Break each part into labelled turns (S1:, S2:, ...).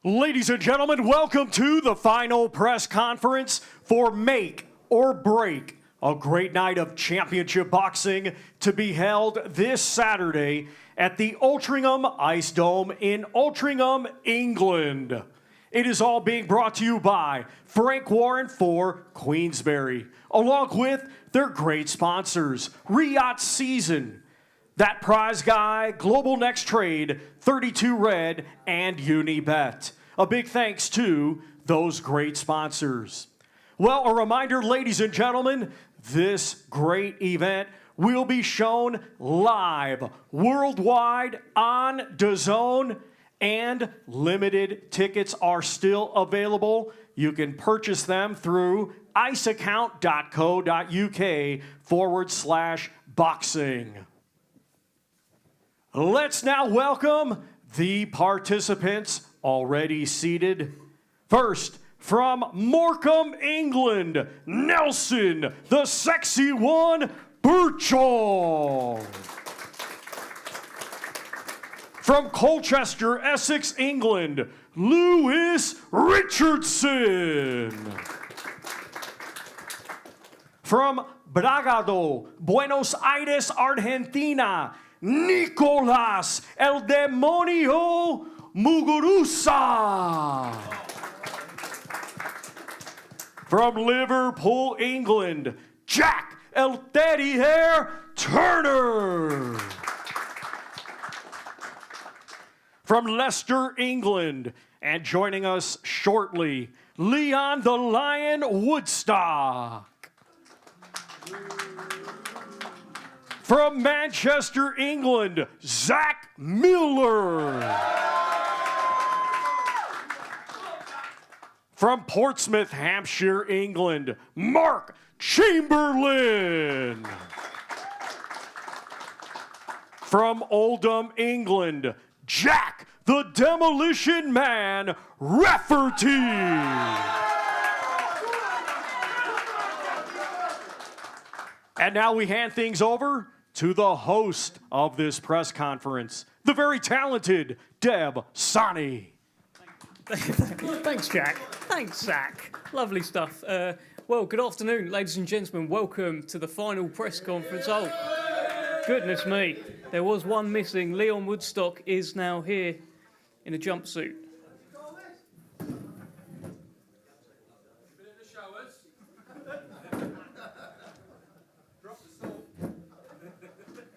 S1: Ladies and gentlemen, welcome to the final press conference for Make or Break, a great night of championship boxing to be held this Saturday at the Altrincham Ice Dome in Altrincham, England. It is all being brought to you by Frank Warren for Queensberry, along with their great sponsors, Riot Season, That Prize Guy, Global Next Trade, 32 Red, and Unibet. A big thanks to those great sponsors. Well, a reminder, ladies and gentlemen, this great event will be shown live worldwide on DAZN, and limited tickets are still available. You can purchase them through iceaccount.co.uk/boxing. Let's now welcome the participants already seated. First, from Morecambe, England, Nelson, the sexy one, Burchill. From Colchester, Essex, England, Lewis Richardson. From Bragado, Buenos Aires, Argentina, Nicolás El Demonio Mugaruza. From Liverpool, England, Jack El Teddy Hair Turner. From Leicester, England, and joining us shortly, Leon the Lion Woodstock. From Manchester, England, Zach Miller. From Portsmouth, Hampshire, England, Mark Chamberlain. From Oldham, England, Jack the Demolition Man Rafferty. And now we hand things over to the host of this press conference, the very talented Deb Sani.
S2: Thanks, Jack. Thanks, Zach. Lovely stuff. Well, good afternoon, ladies and gentlemen. Welcome to the final press conference. Oh, goodness me. There was one missing. Leon Woodstock is now here in a jumpsuit.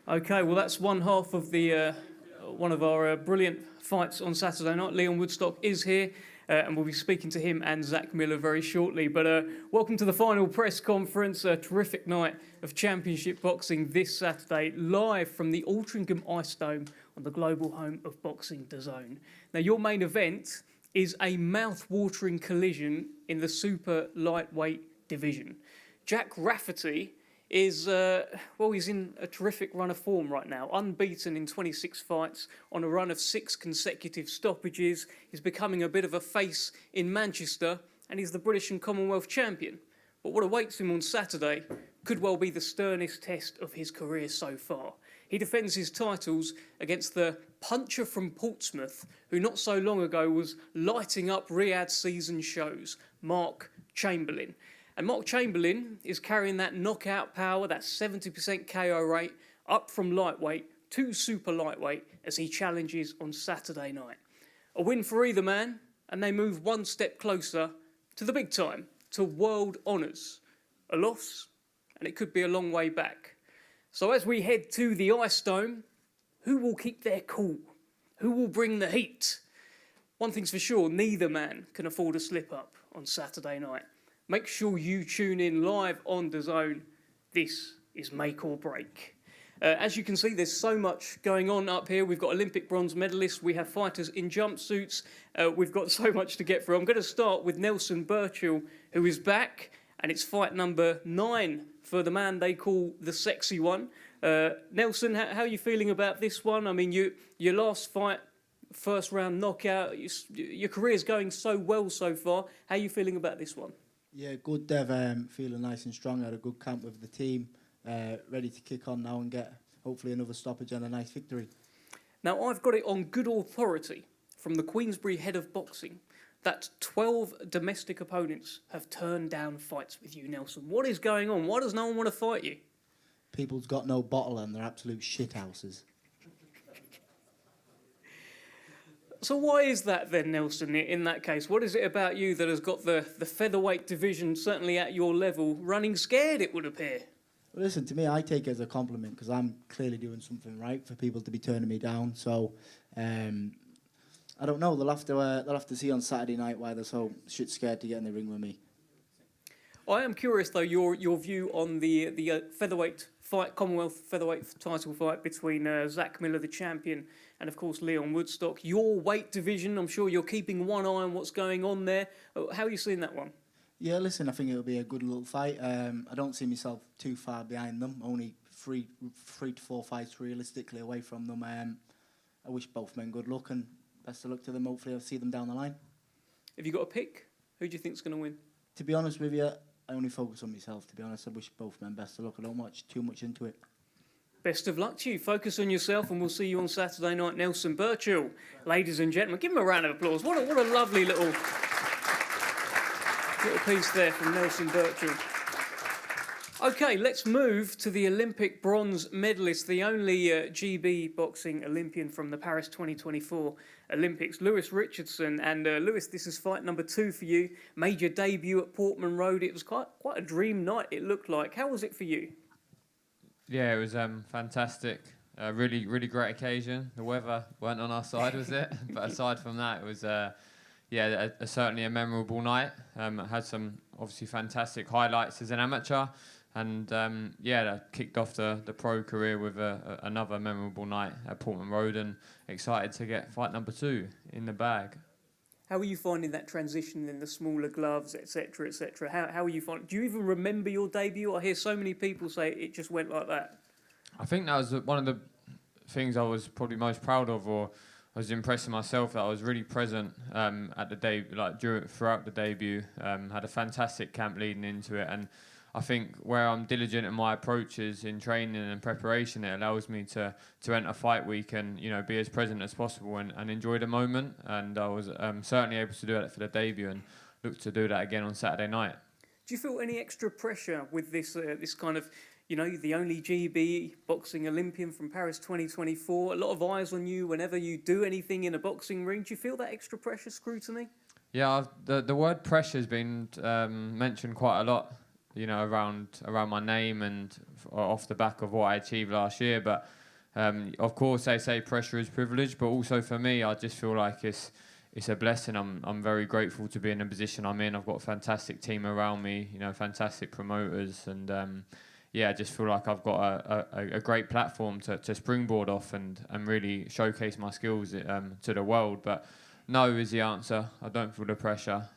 S2: Okay, well, that's one half of the one of our brilliant fights on Saturday night. Leon Woodstock is here, and we'll be speaking to him and Zach Miller very shortly. But welcome to the final press conference. A terrific night of championship boxing this Saturday, live from the Altrincham Ice Dome on the global home of boxing DAZN. Now, your main event is a mouth-watering collision in the super lightweight division. Jack Rafferty is, well, he's in a terrific run of form right now. Unbeaten in 26 fights on a run of 6 consecutive stoppages. He's becoming a bit of a face in Manchester, and he's the British and Commonwealth champion. But what awaits him on Saturday could well be the sternest test of his career so far. He defends his titles against the puncher from Portsmouth, who not so long ago was lighting up Riyadh season shows, Mark Chamberlain. And Mark Chamberlain is carrying that knockout power, that 70% KO rate, up from lightweight to super lightweight as he challenges on Saturday night. A win for either man, and they move one step closer to the big time, to world honours. A loss, and it could be a long way back. So as we head to the Ice Dome, who will keep their cool? Who will bring the heat? One thing's for sure, neither man can afford a slip-up on Saturday night. Make sure you tune in live on DAZN. This is Make or Break. As you can see, there's so much going on up here. We've got Olympic bronze medalists. We have fighters in jumpsuits. We've got so much to get through. I'm going to start with Nelson Burchill, who is back, and it's fight number 9 for the man they call the sexy one. Nelson, how are you feeling about this one? I mean, your last fight, first round knockout, your career's going so well so far. How are you feeling about this one?
S3: Yeah, good, Dev. Feeling nice and strong. Had a good camp with the team. Ready to kick on now and get hopefully another stoppage and a nice victory.
S2: Now, I've got it on good authority from the Queensberry head of boxing that 12 domestic opponents have turned down fights with you, Nelson. What is going on? Why does no one want to fight you?
S3: People's got no bottle and they're absolute shithouses.
S2: So why is that then, Nelson, in that case? What is it about you that has got the featherweight division, certainly at your level, running scared, it would appear?
S3: Well, listen, to me, I take it as a compliment because I'm clearly doing something right for people to be turning me down. So, I don't know. They'll have to see on Saturday night why they're so shit scared to get in the ring with me.
S2: I am curious, though, your view on the featherweight fight, Commonwealth featherweight title fight between Zach Miller, the champion, and, of course, Leon Woodstock. Your weight division, I'm sure you're keeping one eye on what's going on there. How are you seeing that one?
S3: Yeah, listen, I think it'll be a good little fight. I don't see myself too far behind them. Only three to four fights realistically away from them. I wish both men good luck and best of luck to them. Hopefully I'll see them down the line.
S2: Have you got a pick? Who do you think's going to win?
S3: To be honest with you, I only focus on myself, to be honest. I wish both men best of luck. I don't watch too much into it.
S2: Best of luck to you. Focus on yourself, and we'll see you on Saturday night. Nelson Burchill, ladies and gentlemen, give him a round of applause. What a lovely little piece there from Nelson Burchill. Okay, let's move to the Olympic bronze medalist, the only GB boxing Olympian from the Paris 2024 Olympics, Lewis Richardson. And Lewis, this is fight number 2 for you. Made your debut at Portman Road. It was quite a dream night, it looked like. How was it for you? Yeah,
S4: it was fantastic. Really great occasion. The weather weren't on our side, was it? But aside from that, it was certainly a memorable night. Had some obviously fantastic highlights as an amateur. And that kicked off the pro career with another memorable night at Portman Road, and excited to get fight number 2 in the bag.
S2: How are you finding that transition in the smaller gloves, etc., etc.? How are you finding? Do you even remember your debut? I hear so many people say it just went like that.
S4: I think that was one of the things I was probably most proud of, or I was impressing myself that I was really present at the debut, throughout the debut. Had a fantastic camp leading into it, and I think where I'm diligent in my approaches in training and preparation, it allows me to enter fight week and be as present as possible and enjoy the moment. And I was certainly able to do that for the debut, and look to do that again on Saturday night.
S2: Do you feel any extra pressure with this kind of, the only GB boxing Olympian from Paris 2024? A lot of eyes on you whenever you do anything in a boxing ring. Do you feel that extra pressure, scrutiny?
S4: Yeah, the word pressure has been mentioned quite a lot. Around my name and off the back of what I achieved last year. But of course, they say pressure is privilege, but also for me, I just feel like it's a blessing. I'm very grateful to be in the position I'm in. I've got a fantastic team around me, fantastic promoters, and I just feel like I've got a great platform to springboard off and really showcase my skills to the world. But no is the answer. I don't feel the pressure.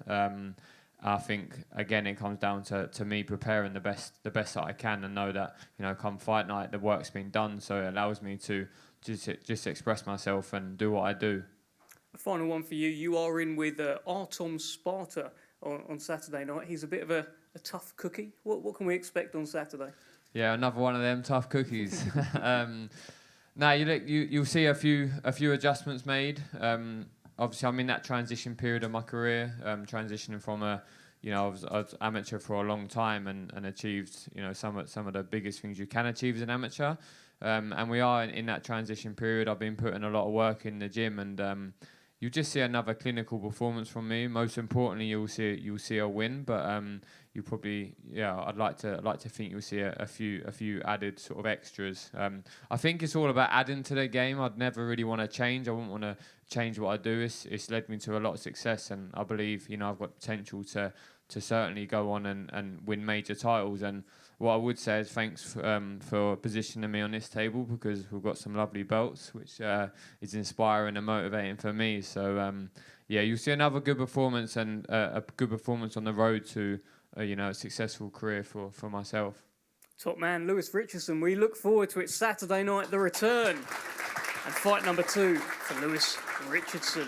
S4: I think again it comes down to me preparing the best that I can, and know that come fight night the work's been done, so it allows me to just express myself and do what I do.
S2: A final one for you. You are in with Artem Sparta on Saturday night. He's a bit of a tough cookie. What can we expect on Saturday?
S4: Yeah, another one of them tough cookies. You'll see a few adjustments made. Obviously, I'm in that transition period of my career, transitioning from I was amateur for a long time and achieved, some of the biggest things you can achieve as an amateur. And we are in that transition period. I've been putting a lot of work in the gym, and you just see another clinical performance from me. Most importantly, you'll see a win, but you probably, I'd like to think you'll see a few added sort of extras. I think it's all about adding to the game. I'd never really want to change. I wouldn't want to change what I do. It's led me to a lot of success, and I believe I've got potential to certainly go on and win major titles. And what I would say is thanks for positioning me on this table, because we've got some lovely belts, which is inspiring and motivating for me. So you'll see another good performance, and a good performance on the road to a successful career for myself.
S2: Top man, Lewis Richardson. We look forward to it Saturday night, the return, and fight number 2 for Lewis Richardson.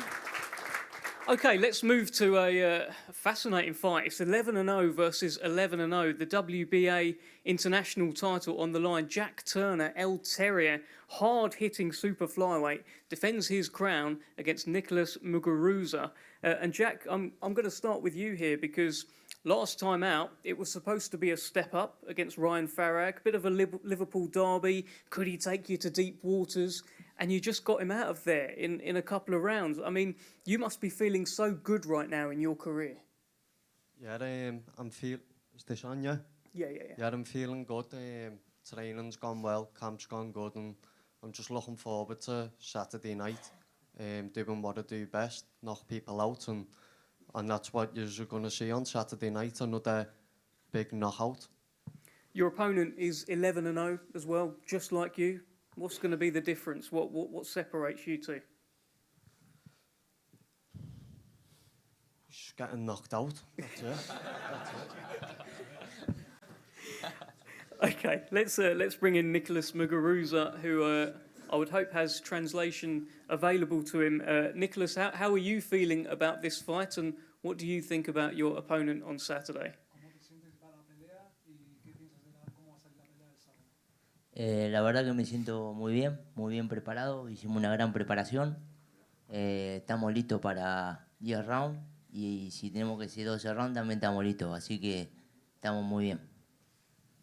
S2: Okay, let's move to a fascinating fight. It's 11-0 versus 11-0. The WBA international title on the line. Jack Turner, El Terrier, hard-hitting super flyweight, defends his crown against Nicholas Mugaruza. And Jack, I'm going to start with you here because last time out, it was supposed to be a step up against Ryan Farag, bit of a Liverpool derby. Could he take you to deep waters? And you just got him out of there in a couple of rounds. I mean, you must be feeling so good right now in your career.
S5: Yeah, I'm feeling. Is this on? Yeah.
S2: Yeah.
S5: Yeah, I'm feeling good. Training's gone well, camp's gone good, and I'm just looking forward to Saturday night. Doing what I do best, knock people out, and that's what you're going to see on Saturday night. Another big knockout.
S2: Your opponent is 11-0 as well, just like you. What's going to be the difference? What separates you two?
S5: Just getting knocked out. That's it.
S2: Okay, let's bring in Nicholas Mugaruza, who I would hope has translation available to him. Nicholas, how are you feeling about this fight, and what do you think about your opponent on Saturday?
S6: La verdad que me siento muy bien preparado, hicimos una gran preparación, estamos listos para 10 rounds y si tenemos que ser 12 rounds también estamos listos, así que estamos muy bien.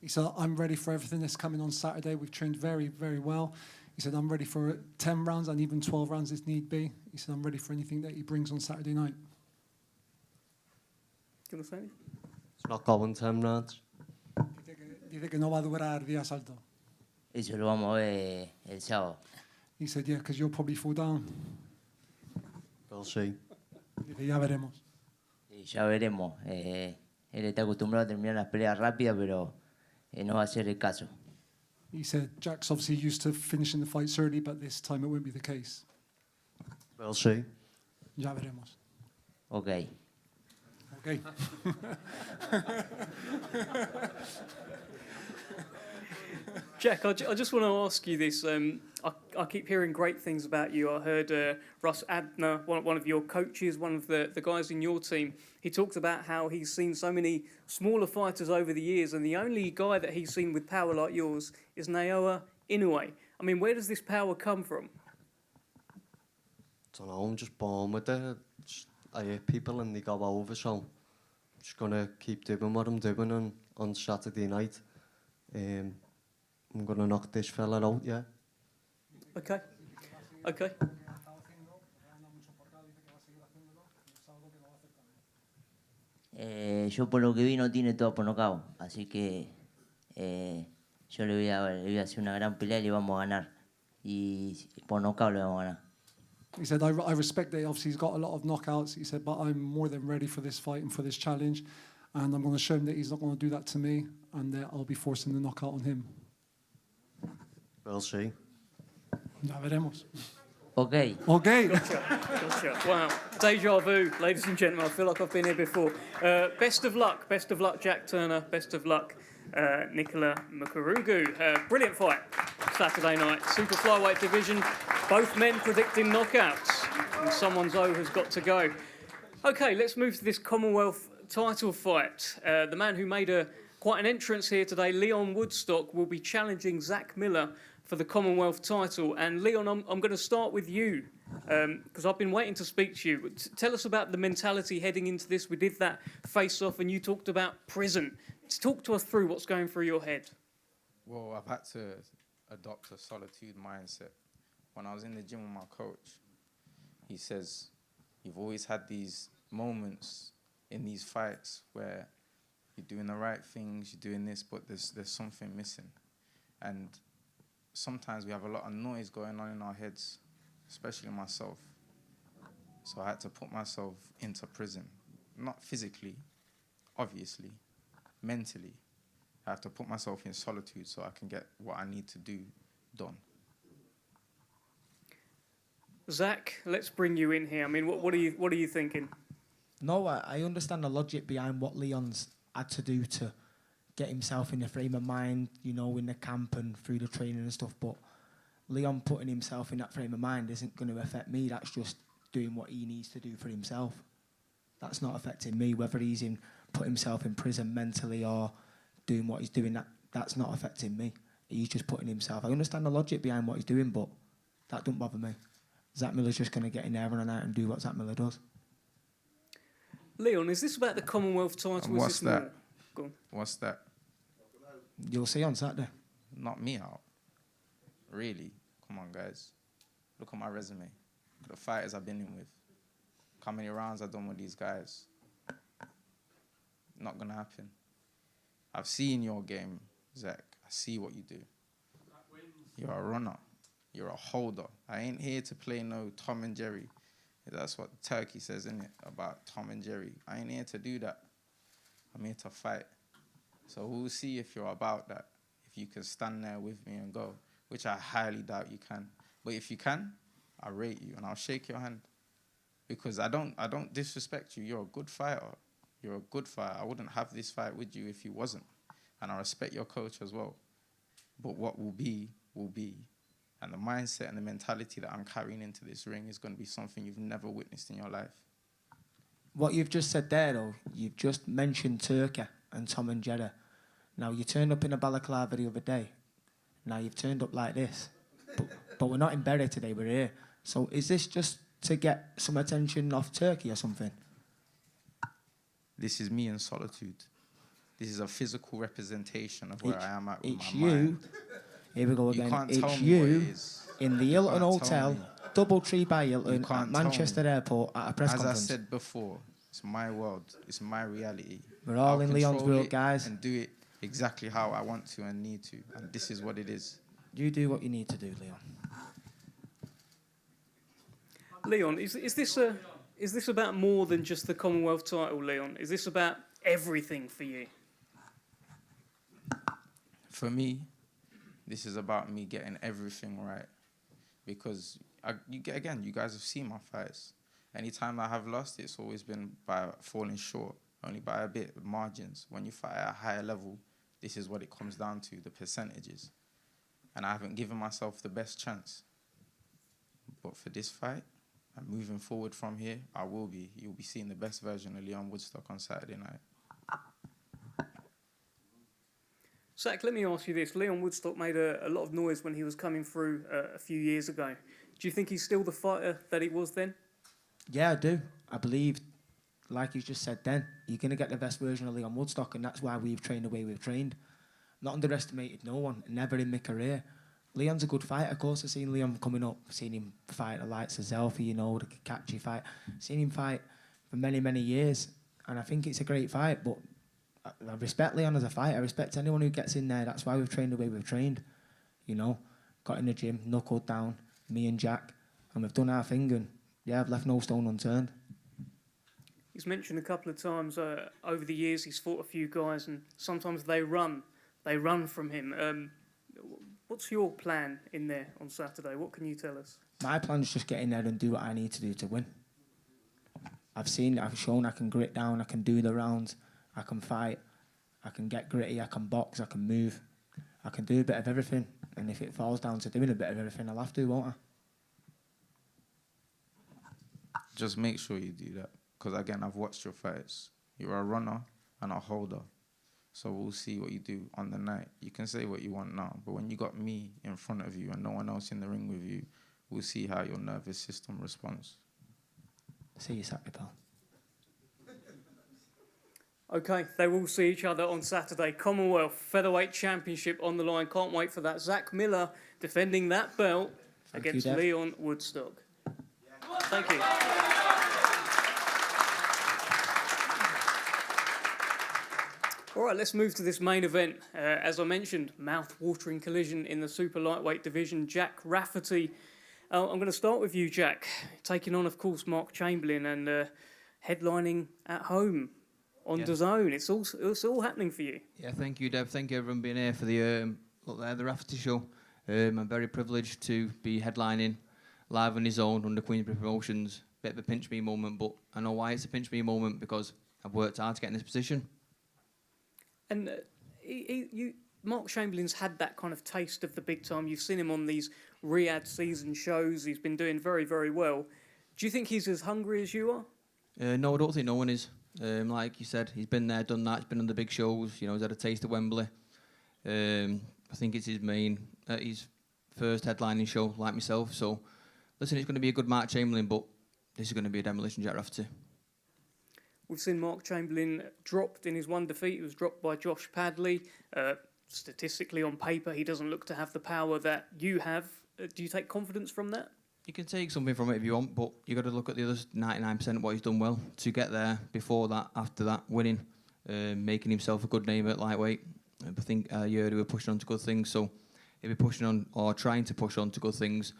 S7: He said, I'm ready for everything that's coming on Saturday. We've trained very, very well. He said, I'm ready for 10 rounds and even 12 rounds if need be. He said, I'm ready for anything that he brings on Saturday night.
S2: Do you want to say anything?
S5: It's not going 10 rounds.
S7: Dice que no va a durar 10 asaltos.
S6: Eso lo vamos a ver el sábado.
S7: He said, yeah, because you'll probably fall down.
S5: We'll see.
S7: Dice, ya veremos.
S6: Y ya veremos. Él está acostumbrado a terminar las peleas rápidas, pero no va a ser el caso.
S7: He said, Jack's obviously used to finishing the fights early, but this time it won't be the case.
S5: We'll see.
S7: Ya veremos.
S6: Ok.
S7: Okay.
S2: Jack, I just want to ask you this. I keep hearing great things about you. I heard Russ Abner, one of your coaches, one of the guys in your team, he talked about how he's seen so many smaller fighters over the years, and the only guy that he's seen with power like yours is Naoya Inoue. I mean, where does this power come from?
S5: I don't know, I'm just born with it. I hit people and they go over, so I'm just going to keep doing what I'm doing, and on Saturday night, I'm going to knock this fella out, yeah.
S2: Okay.
S6: Yo por lo que vi no tiene todo por nocaut, así que yo le voy a hacer una gran pelea y le vamos a ganar. Y por nocaut le vamos a ganar.
S7: He said, I respect that obviously he's got a lot of knockouts. He said, but I'm more than ready for this fight and for this challenge. And I'm going to show him that he's not going to do that to me and that I'll be forcing the knockout on him.
S5: We'll see.
S7: Ya veremos.
S6: Okay.
S7: Okay.
S2: Gotcha. Wow. Deja vu, ladies and gentlemen. I feel like I've been here before. Best of luck, Jack Turner. Best of luck, Nicola Mugaruza. Brilliant fight Saturday night. Super flyweight division. Both men predicting knockouts. And someone's O has got to go. Okay, let's move to this Commonwealth title fight. The man who made quite an entrance here today, Leon Woodstock, will be challenging Zach Miller for the Commonwealth title. And Leon, I'm going to start with you because I've been waiting to speak to you. Tell us about the mentality heading into this. We did that face-off and you talked about prison. Talk to us through what's going through your head.
S8: Well, I've had to adopt a solitude mindset. When I was in the gym with my coach, he says, you've always had these moments in these fights where you're doing the right things, you're doing this, but there's something missing. And sometimes we have a lot of noise going on in our heads, especially myself. So I had to put myself into prison. Not physically, obviously, mentally. I have to put myself in solitude so I can get what I need to do done.
S2: Zach, let's bring you in here. I mean, what are you thinking?
S9: No, I understand the logic behind what Leon's had to do to get himself in the frame of mind, you know, in the camp and through the training and stuff. But Leon putting himself in that frame of mind isn't going to affect me. That's just doing what he needs to do for himself. That's not affecting me, whether he's put himself in prison mentally or doing what he's doing. That's not affecting me. He's just putting himself. I understand the logic behind what he's doing, but that don't bother me. Zach Miller's just going to get in there on a night and do what Zach Miller does.
S2: Leon, is this about the Commonwealth title?
S8: And what's that?
S2: Go on.
S8: What's that?
S9: You'll see on Saturday.
S8: Not me out. Really? Come on, guys. Look at my resume. The fighters I've been in with. How many rounds I've done with these guys. Not going to happen. I've seen your game, Zach. I see what you do. You're a runner. You're a holder. I ain't here to play no Tom and Jerry. That's what Turkey says, isn't it? About Tom and Jerry. I ain't here to do that. I'm here to fight. So we'll see if you're about that. If you can stand there with me and go, which I highly doubt you can. But if you can, I rate you and I'll shake your hand. Because I don't disrespect you. You're a good fighter. You're a good fighter. I wouldn't have this fight with you if you wasn't. And I respect your coach as well. But what will be, will be. And the mindset and the mentality that I'm carrying into this ring is going to be something you've never witnessed in your life.
S9: What you've just said there, though, you've just mentioned Turkey and Tom and Jerry. Now, you turned up in a balaclava the other day. Now, you've turned up like this. But we're not in Bury today, we're here. So is this just to get some attention off Turkey or something?
S8: This is me in solitude. This is a physical representation of where I am at with
S9: It's
S8: my
S9: you.
S8: mind.
S9: Here we go
S8: You
S9: again.
S8: can't
S9: It's
S8: tell me what it
S9: you
S8: is.
S9: in the Hilton
S8: can't tell
S9: Hotel,
S8: me.
S9: Doubletree by Hilton,
S8: You can't
S9: at
S8: tell
S9: Manchester
S8: me.
S9: Airport at a press
S8: As
S9: conference.
S8: I said before, it's my world. It's my reality.
S9: We're all
S8: I'll
S9: in Leon's
S8: control
S9: world,
S8: it
S9: guys.
S8: And do it exactly how I want to and need to. And this is what it is.
S9: You do what you need to do, Leon.
S2: Leon, is this about more than just the Commonwealth title, Leon? Is this about everything for you?
S8: For me, this is about me getting everything right. Because, you guys have seen my fights. Anytime I have lost, it's always been by falling short, only by a bit, margins. When you fight at a higher level, this is what it comes down to, the percentages. And I haven't given myself the best chance. But for this fight, and moving forward from here, I will be. You'll be seeing the best version of Leon Woodstock on Saturday night.
S2: Zach, let me ask you this. Leon Woodstock made a lot of noise when he was coming through a few years ago. Do you think he's still the fighter that he was then?
S9: Yeah, I do. I believe, like you just said then, you're going to get the best version of Leon Woodstock, and that's why we've trained the way we've trained. Not underestimated no one, never in my career. Leon's a good fighter. Of course, I've seen Leon coming up, seen him fight the likes of Zelfi, you know, the catchy fight. Seen him fight for many, many years, and I think it's a great fight, but I respect Leon as a fighter. I respect anyone who gets in there. That's why we've trained the way we've trained. You know, got in the gym, knuckled down, me and Jack, and we've done our thing, and yeah, I've left no stone unturned.
S2: He's mentioned a couple of times over the years he's fought a few guys, and sometimes they run from him. What's your plan in there on Saturday? What can you tell us?
S9: My plan is just get in there and do what I need to do to win. I've shown I can grit down, I can do the rounds, I can fight, I can get gritty, I can box, I can move, I can do a bit of everything. And if it falls down to doing a bit of everything, I'll have to, won't I?
S8: Just make sure you do that. Because, again, I've watched your fights. You're a runner and a holder. So we'll see what you do on the night. You can say what you want now, but when you got me in front of you and no one else in the ring with you, we'll see how your nervous system responds.
S9: See you Saturday, pal.
S2: Okay, they will see each other on Saturday. Commonwealth Featherweight Championship on the line. Can't wait for that. Zach Miller defending that belt against
S9: Dev.
S2: Leon Woodstock. Thank you. All right, let's move to this main event. As I mentioned, mouth-watering collision in the super lightweight division. Jack Rafferty. I'm going to start with you, Jack. Taking on, of course, Mark Chamberlain and headlining at home on DAZN. It's all happening for you.
S10: Yeah, thank you, Dev. Thank you, everyone, being here for the the Rafferty show. I'm very privileged to be headlining live on his own under Queensberry Promotions. Bit of a pinch me moment, but I know why it's a pinch me moment, because I've worked hard to get in this position.
S2: And Mark Chamberlain's had that kind of taste of the big time. You've seen him on these Riyadh season shows. He's been doing very, very well. Do you think he's as hungry as you are?
S10: No, I don't think no one is. Like you said, he's been there, done that. He's been on the big shows. You know, he's had a taste at Wembley. I think it's his first headlining show, like myself. So, listen, it's going to be a good Mark Chamberlain, but this is going to be a demolition, Jack Rafferty.
S2: We've seen Mark Chamberlain dropped in his one defeat. He was dropped by Josh Padley. Statistically, on paper, he doesn't look to have the power that you have. Do you take confidence from that?
S10: You can take something from it if you want, but you got to look at the other 99% of what he's done well to get there. Before that, after that, winning, making himself a good name at lightweight. I think a year they were pushing on to good things, so he'll be pushing on or trying to push on to good things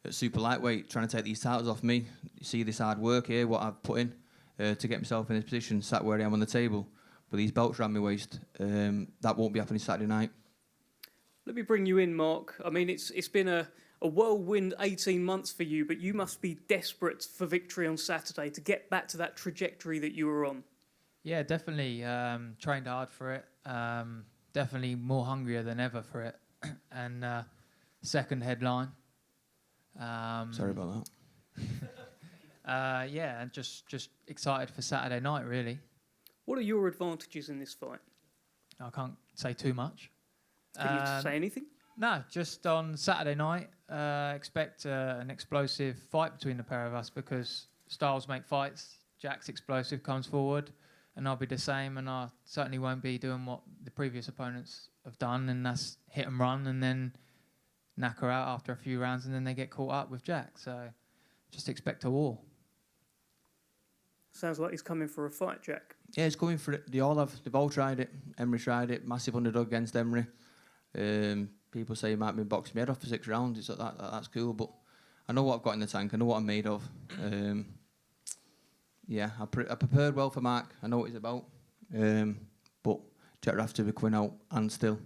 S10: at super lightweight, trying to take these titles off me. You see this hard work here, what I've put in to get myself in this position, sat where I am on the table. But these belts around my waist, that won't be happening Saturday night.
S2: Let me bring you in, Mark. I mean, it's been a whirlwind 18 months for you, but you must be desperate for victory on Saturday to get back to that trajectory that you were on.
S11: Yeah, definitely. Trained hard for it. Definitely more hungrier than ever for it. And second headline.
S10: Sorry about that.
S11: Yeah, and just excited for Saturday night, really.
S2: What are your advantages in this fight?
S11: I can't say too much.
S2: Can you say anything?
S11: No, just on Saturday night, expect an explosive fight between the pair of us because styles make fights. Jack's explosive, comes forward, and I'll be the same, and I certainly won't be doing what the previous opponents have done, and that's hit and run and then knock her out after a few rounds, and then they get caught up with Jack. So just expect a war.
S2: Sounds like he's coming for a fight, Jack.
S10: Yeah, he's coming for it. They all have. They've all tried it. Emery tried it. Massive underdog against Emery. People say he might be boxing my head off for 6 rounds. It's like that's cool, but I know what I've got in the tank. I know what I'm made of. Yeah, I prepared well for Mark. I know what he's about. But Jack Rafferty will be coming out and still.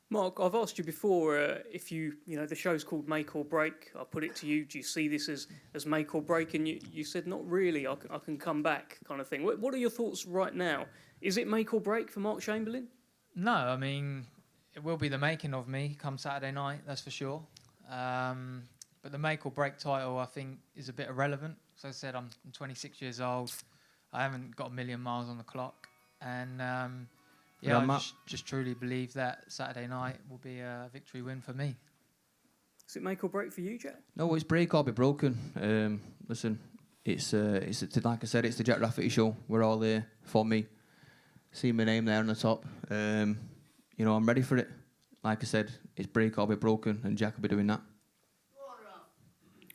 S2: Mark, I've asked you before if you know, the show's called Make or Break. I'll put it to you. Do you see this as make or break? And you said, not really. I can come back kind of thing. What are your thoughts right now? Is it make or break for Mark Chamberlain?
S11: No, I mean, it will be the making of me come Saturday night, that's for sure. But the make or break title, I think, is a bit irrelevant. As I said, I'm 26 years old. I haven't got a million miles on the clock. And yeah, I just truly believe that Saturday night will be a victory win for me.
S2: Is it make or break for you, Jack?
S10: No, it's break or be broken. Listen, it's like I said, it's the Jack Rafferty show. We're all there for me. See my name there on the top. You know, I'm ready for it. Like I said, it's break or be broken, and Jack will be doing that.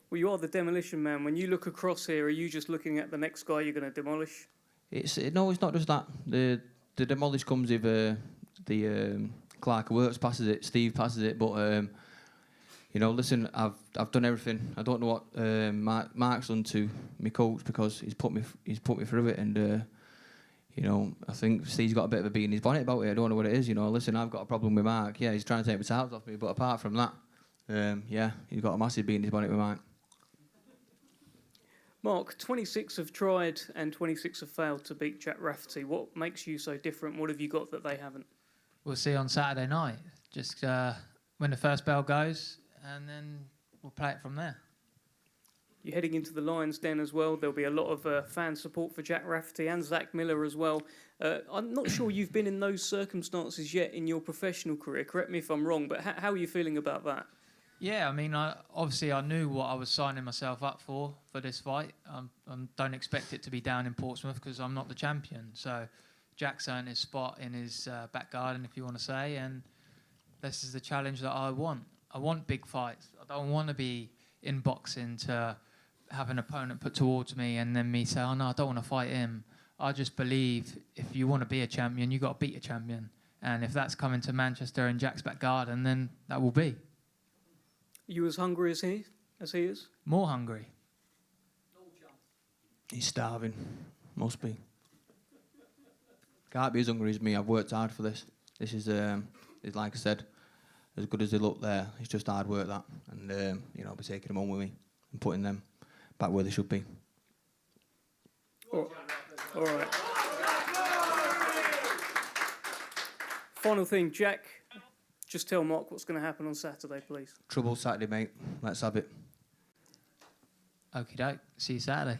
S2: Well, you are the demolition man. When you look across here, are you just looking at the next guy you're going to demolish?
S10: No, it's not just that. The demolish comes if the Clark Works passes it, Steve passes it. But you know, listen, I've done everything. I don't know what Mark's done to my coach because he's put me through it, and you know, I think Steve's got a bit of a bee in his bonnet about it. I don't know what it is. You know, listen, I've got a problem with Mark. Yeah, he's trying to take my titles off me, but apart from that, yeah, he's got a massive bee in his bonnet with Mark.
S2: Mark, 26 have tried and 26 have failed to beat Jack Rafferty. What makes you so different? What have you got that they haven't?
S11: We'll see on Saturday night. Just when the first bell goes, and then we'll play it from there.
S2: You're heading into the Lions Den as well. There'll be a lot of fan support for Jack Rafferty and Zach Miller as well. I'm not sure you've been in those circumstances yet in your professional career. Correct me if I'm wrong, but how are you feeling about that?
S11: Yeah, I mean, obviously I knew what I was signing myself up for this fight. I don't expect it to be down in Portsmouth because I'm not the champion. So Jack's earned his spot in his back garden, if you want to say, and this is the challenge that I want. I want big fights. I don't want to be in boxing to have an opponent put towards me and then me say, oh, no, I don't want to fight him. I just believe if you want to be a champion, you got to beat a champion. And if that's coming to Manchester in Jack's back garden, then that will be.
S2: You as hungry as he is?
S11: More hungry.
S10: He's starving. Must be. Can't be as hungry as me. I've worked hard for this. This is like I said, as good as they look there. It's just hard work, that. And, you know, I'll be taking them home with me and putting them back where they should be.
S2: All right. Final thing, Jack. Just tell Mark what's going to happen on Saturday, please.
S10: Trouble Saturday, mate. Let's have it.
S11: Okie doke. See you Saturday.